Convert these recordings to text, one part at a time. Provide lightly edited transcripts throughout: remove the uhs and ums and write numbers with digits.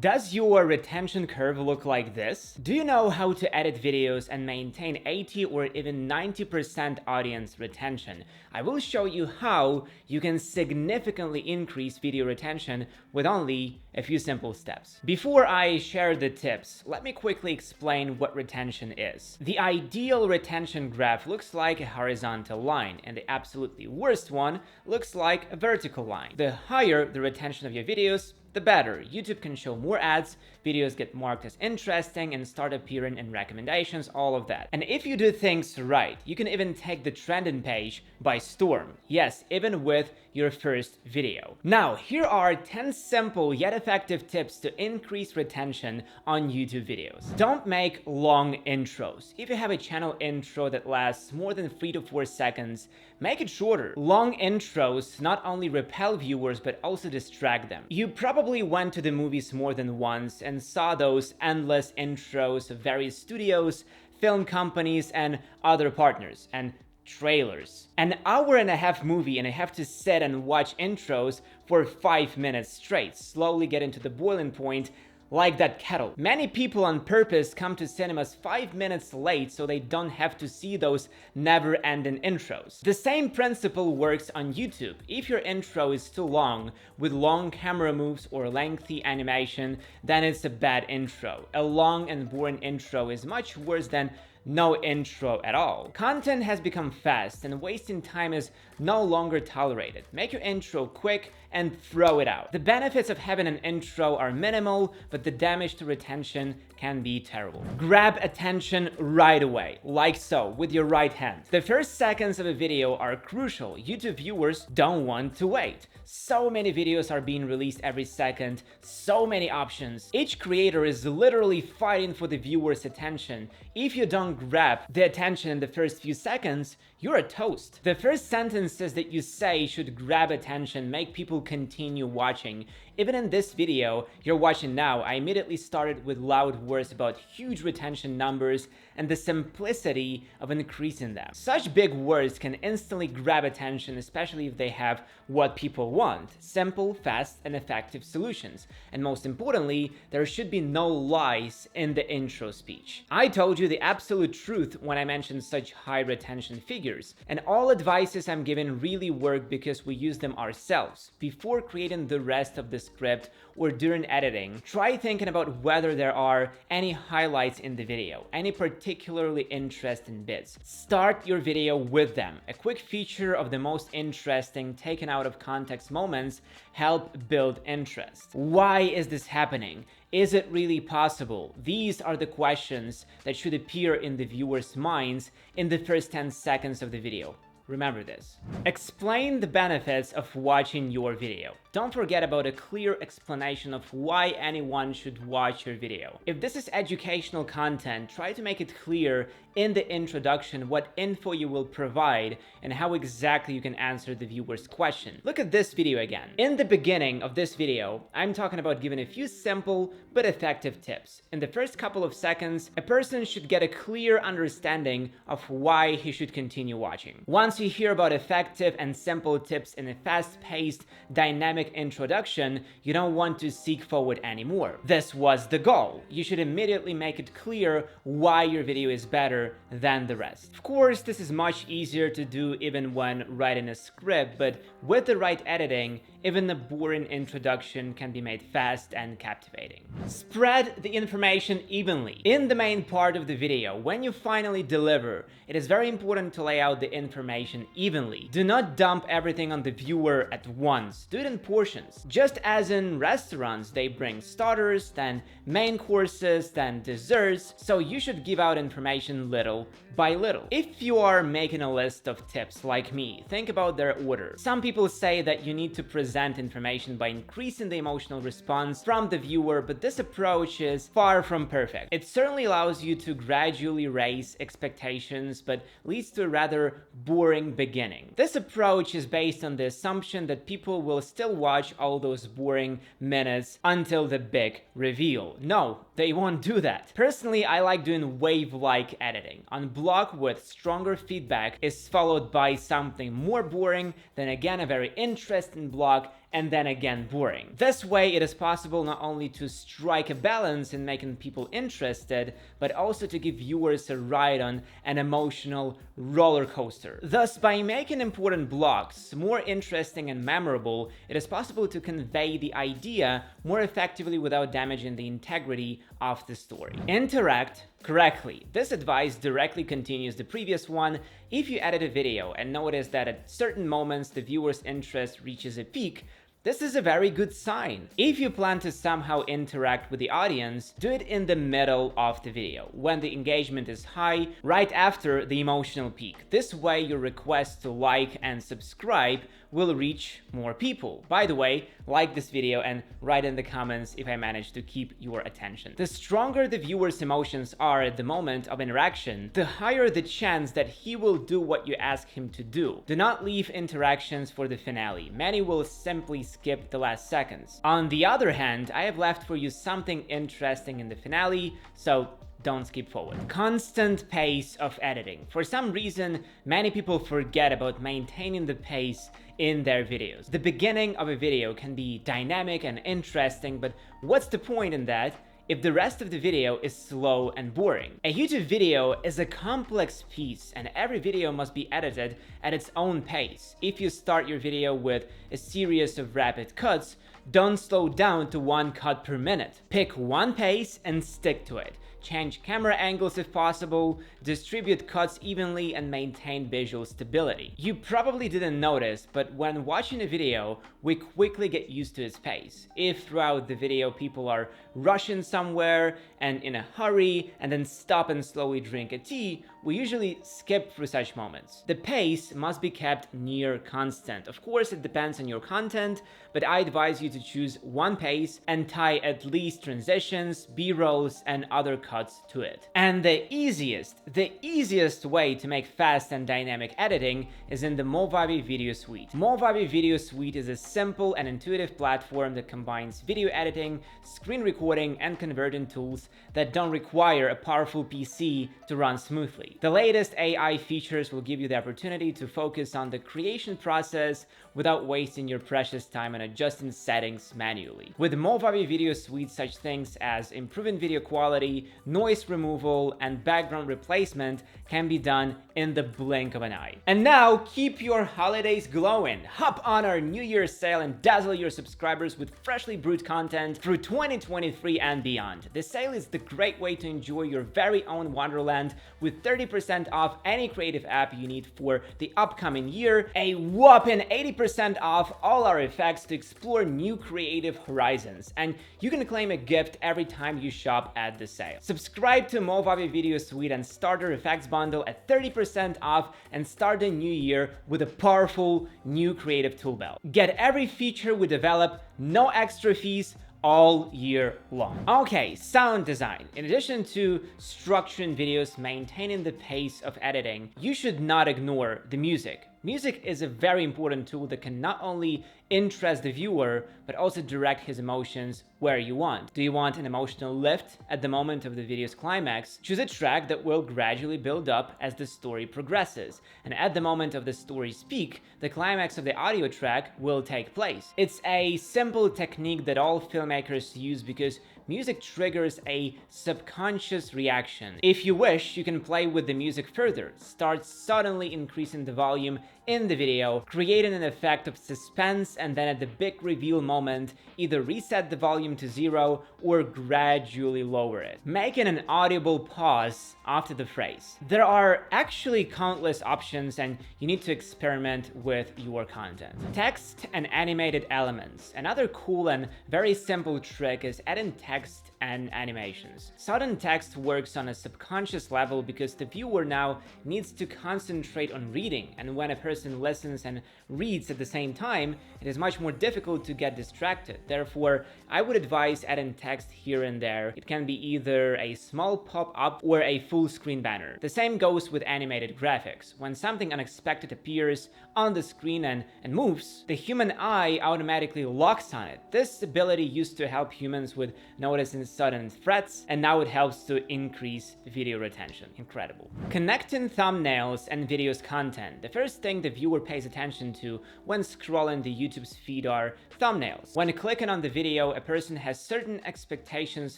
Does your retention curve look like this? Do you know how to edit videos and maintain 80 or even 90% audience retention? I will show you how you can significantly increase video retention with only a few simple steps. Before I share the tips, let me quickly explain what retention is. The ideal retention graph looks like a horizontal line, and the absolutely worst one looks like a vertical line. The higher the retention of your videos, the better. YouTube can show more ads, videos get marked as interesting and start appearing in recommendations, all of that. And if you do things right, you can even take the trending page by storm. Yes, even with your first video. Now, here are 10 simple yet effective tips to increase retention on YouTube videos. Don't make long intros. If you have a channel intro that lasts more than 3 to 4 seconds, make it shorter. Long intros not only repel viewers but also distract them. You probably went to the movies more than once and saw those endless intros of various studios, film companies, and other partners, and trailers. An hour-and-a-half movie and I have to sit and watch intros for 5 minutes straight, slowly getting to the boiling point like that kettle. Many people on purpose come to cinemas 5 minutes late so they don't have to see those never-ending intros. The same principle works on YouTube. If your intro is too long, with long camera moves or lengthy animation, then it's a bad intro. A long and boring intro is much worse than no intro at all. Content has become fast and wasting time is no longer tolerated. Make your intro quick and throw it out. The benefits of having an intro are minimal, but the damage to retention can be terrible. Grab attention right away, like so, with your right hand. The first seconds of a video are crucial. YouTube viewers don't want to wait. So many videos are being released every second, so many options. Each creator is literally fighting for the viewer's attention. If you don't grab the attention in the first few seconds, you're a toast. The first sentences that you say should grab attention, make people continue watching. Even in this video you're watching now, I immediately started with loud words about huge retention numbers and the simplicity of increasing them. Such big words can instantly grab attention, especially if they have what people want: simple, fast, and effective solutions. And most importantly, there should be no lies in the intro speech. I told you the absolute truth when I mentioned such high retention figures, and all advices I'm giving really work because we use them ourselves. Before creating the rest of the script or during editing, try thinking about whether there are any highlights in the video, any particularly interesting bits. Start your video with them. A quick feature of the most interesting, taken out of context moments help build interest. Why is this happening? Is it really possible? These are the questions that should appear in the viewers' minds in the first 10 seconds of the video. Remember this. Explain the benefits of watching your video. Don't forget about a clear explanation of why anyone should watch your video. If this is educational content, try to make it clear in the introduction what info you will provide and how exactly you can answer the viewer's question. Look at this video again. In the beginning of this video, I'm talking about giving a few simple but effective tips. In the first couple of seconds, a person should get a clear understanding of why he should continue watching. Once you hear about effective and simple tips in a fast-paced, dynamic introduction, you don't want to seek forward anymore. This was the goal. You should immediately make it clear why your video is better than the rest. Of course, this is much easier to do even when writing a script, but with the right editing, even the boring introduction can be made fast and captivating. Spread the information evenly. In the main part of the video, when you finally deliver, it is very important to lay out the information evenly. Do not dump everything on the viewer at once. Do it in portions. Just as in restaurants, they bring starters, then main courses, then desserts, so you should give out information little by little. If you are making a list of tips like me, think about their order. Some people say that you need to present information by increasing the emotional response from the viewer, but this approach is far from perfect. It certainly allows you to gradually raise expectations, but leads to a rather boring beginning. This approach is based on the assumption that people will still watch all those boring minutes until the big reveal. No, they won't do that. Personally, I like doing wave-like editing. On block with stronger feedback is followed by something more boring, then again a very interesting block, and then again boring. This way, it is possible not only to strike a balance in making people interested, but also to give viewers a ride on an emotional roller coaster. Thus, by making important blocks more interesting and memorable, it is possible to convey the idea more effectively without damaging the integrity of the story. Interact correctly. This advice directly continues the previous one. If you edit a video and notice that at certain moments the viewer's interest reaches a peak, this is a very good sign. If you plan to somehow interact with the audience, do it in the middle of the video, when the engagement is high, right after the emotional peak. This way, your request to like and subscribe will reach more people. By the way, like this video and write in the comments if I managed to keep your attention. The stronger the viewer's emotions are at the moment of interaction, the higher the chance that he will do what you ask him to do. Do not leave interactions for the finale. Many will simply skip the last seconds. On the other hand, I have left for you something interesting in the finale, so don't skip forward. Constant pace of editing. For some reason, many people forget about maintaining the pace in their videos. The beginning of a video can be dynamic and interesting, but what's the point in that if the rest of the video is slow and boring? A YouTube video is a complex piece, and every video must be edited at its own pace. If you start your video with a series of rapid cuts, don't slow down to 1 cut per minute. Pick one pace and stick to it. Change camera angles if possible, distribute cuts evenly, and maintain visual stability. You probably didn't notice, but when watching a video, we quickly get used to its pace. If throughout the video people are rushing somewhere and in a hurry and then stop and slowly drink a tea, we usually skip through such moments. The pace must be kept near constant. Of course, it depends on your content, but I advise you to choose one pace and tie at least transitions, B-rolls, and other cuts to it. And the easiest way to make fast and dynamic editing is in the Movavi Video Suite. Movavi Video Suite is a simple and intuitive platform that combines video editing, screen recording, and converting tools that don't require a powerful PC to run smoothly. The latest AI features will give you the opportunity to focus on the creation process without wasting your precious time on adjusting settings manually. With Movavi Video Suite, such things as improving video quality, noise removal, and background replacement can be done in the blink of an eye. And now, keep your holidays glowing. Hop on our New Year's sale and dazzle your subscribers with freshly brewed content through 2023 and beyond. The sale is the great way to enjoy your very own wonderland with 30% off any creative app you need for the upcoming year, a whopping 80% off all our effects to explore new creative horizons, and you can claim a gift every time you shop at the sale. Subscribe to Movavi Video Suite and Starter Effects Bundle at 30% off and start the new year with a powerful new creative tool belt. Get every feature we develop, no extra fees, all year long. Okay, sound design. In addition to structuring videos, maintaining the pace of editing, you should not ignore the music. Music is a very important tool that can not only interest the viewer, but also direct his emotions where you want. Do you want an emotional lift at the moment of the video's climax? Choose a track that will gradually build up as the story progresses. And at the moment of the story's peak, the climax of the audio track will take place. It's a simple technique that all filmmakers use because music triggers a subconscious reaction. If you wish, you can play with the music further. Start suddenly increasing the volume in the video, creating an effect of suspense, and then at the big reveal moment, either reset the volume to 0 or gradually lower it, making an audible pause after the phrase. There are actually countless options, and you need to experiment with your content. Text and animated elements. Another cool and very simple trick is adding text and animations. Sudden text works on a subconscious level because the viewer now needs to concentrate on reading, and when a person listens and reads at the same time, it is much more difficult to get distracted. Therefore, I would advise adding text here and there. It can be either a small pop-up or a full screen banner. The same goes with animated graphics. When something unexpected appears on the screen and moves, the human eye automatically locks on it. This ability used to help humans with no noticing sudden threats, and now it helps to increase video retention. Incredible. Connecting thumbnails and videos content. The first thing the viewer pays attention to when scrolling the YouTube's feed are thumbnails. When clicking on the video, a person has certain expectations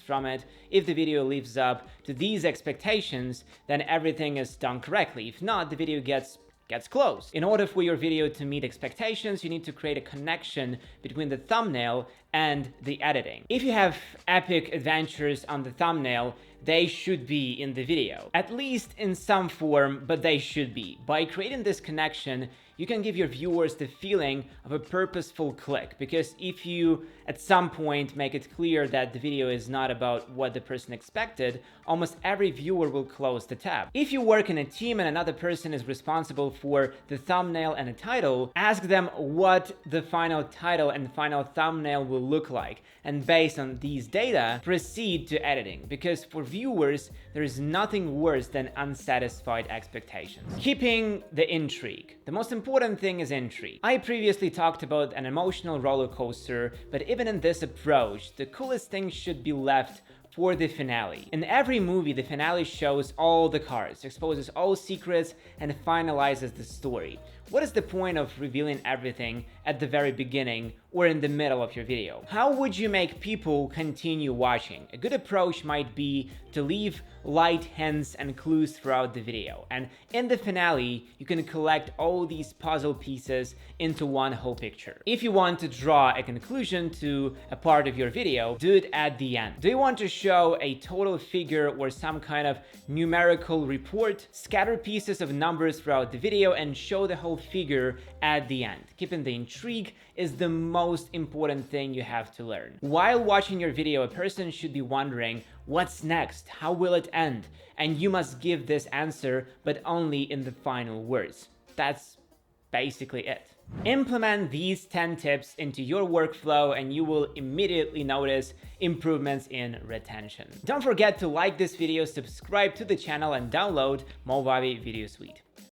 from it. If the video lives up to these expectations, then everything is done correctly. If not, the video gets closed. In order for your video to meet expectations, you need to create a connection between the thumbnail and the editing. If you have epic adventures on the thumbnail, they should be in the video. At least in some form, but they should be. By creating this connection, you can give your viewers the feeling of a purposeful click, because if you at some point make it clear that the video is not about what the person expected, almost every viewer will close the tab. If you work in a team and another person is responsible for the thumbnail and the title, ask them what the final title and final thumbnail will look like, and based on these data, proceed to editing, because for viewers, there is nothing worse than unsatisfied expectations. Keeping the intrigue. The most important thing is intrigue. I previously talked about an emotional roller coaster, but even in this approach, the coolest thing should be left for the finale. In every movie, the finale shows all the cards, exposes all secrets, and finalizes the story. What is the point of revealing everything at the very beginning or in the middle of your video? How would you make people continue watching? A good approach might be to leave light hints and clues throughout the video. And in the finale, you can collect all these puzzle pieces into one whole picture. If you want to draw a conclusion to a part of your video, do it at the end. Do you want to show a total figure or some kind of numerical report? Scatter pieces of numbers throughout the video and show the whole figure at the end. Keeping the intrigue is the most important thing you have to learn. While watching your video, a person should be wondering, what's next? How will it end? And you must give this answer, but only in the final words. That's basically it. Implement these 10 tips into your workflow and you will immediately notice improvements in retention. Don't forget to like this video, subscribe to the channel, and download Movavi Video Suite.